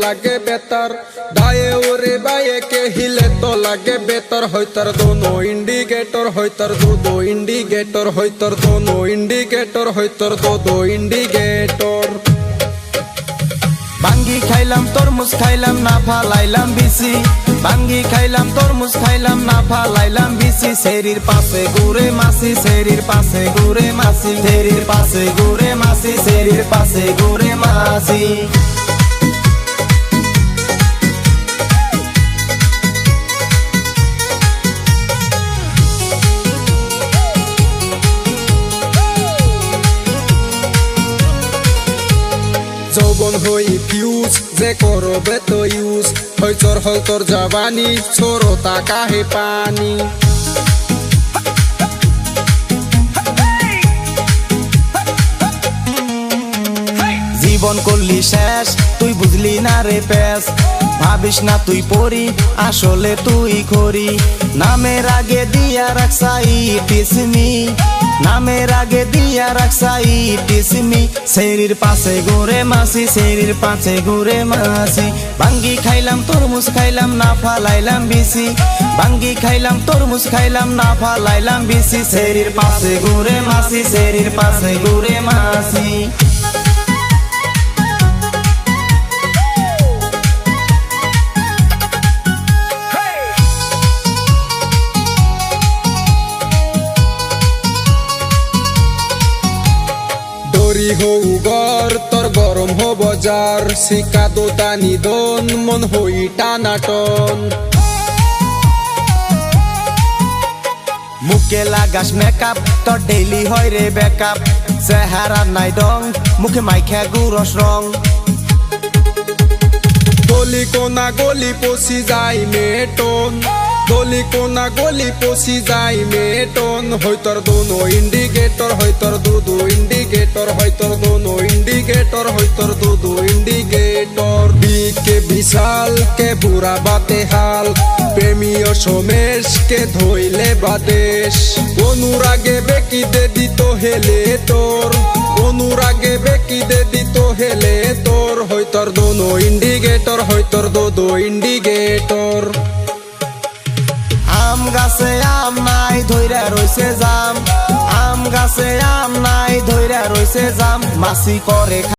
लागे बेहतर दाए ओरे बाए के हिले तो लागे बेहतर होइतर दोनों इंडिकेटर होइतर दो इंडिकेटर होइतर दोनों इंडिकेटर होइतर दो इंडिकेटर बांगी खाइलाम तरमुज खाइलाम ना फालाइलाम बिसि बांगी खाइलाम तरमुज खाइलाम ना फालाइलाम बिसि शेरीर पाशे घुरे मासी शेरीर पाशे घुरे मासी शेरीर पाशे घुरे मासी शेरीर पाशे घुरे मासी যৌবন হই ফিউজ যে করবে তো ইউজ হইচর হল তোর জবানি ছোড়তা কাহে পানি জীবন করলি শেষ তুই বুঝলি না রে পেশ ভাবিস না তুই পড়ি আসলে তুই করি নামের আগে দিয়া রাখসাই টিসমি নামের আগে দিয়া রাখসাই টিসমি শরীর পাশে ঘুরে মাসি শরীর পাশে ঘুরে মাসি বাঙ্গি খাইলাম তরমুজ খাইলাম না ফালাইলাম বিসি বাঙ্গি খাইলাম তরমুজ খাইলাম না ফালাইলাম বিসি শরীর পাশে ঘুরে মাসি শরীর পাশে ঘুরে মাসি হৌ গর তোর গরম হো বজার শিকা দোতানি দন মন হই টানাটন মুখে লাগাস মেকআপ তোর ডেইলি হয় রে বেকআপ চেহারা নাই ডং মুখে মাইখা গুরস রং গলি কোনা গলি পশি যায় মেটন গলি কোনা গলি পশি যায় মেটন হইতর দোনো ইন্ডিকেটর হইতর দো ইন্ডিকেটর হইতর দোনো ইন্ডিকেটর হইতর দো ইন্ডিকেটর বিকে বিশাল কে বুড়া বাতে হাল প্রেমীয় সমেশ কে ধইলে বাদেশ অনুরাগে বেকি দে দিত হেলে তোর অনুরাগে বেকি দে দিত হেলে তোর হইতর দোনো ইন্ডিকেটর হইতর দো ইন্ডিকেটর আম গাছে আম নাই ধইরা রইছে জাম আম গাছে আম নাই ধইরা রইছে জাম মাসি করে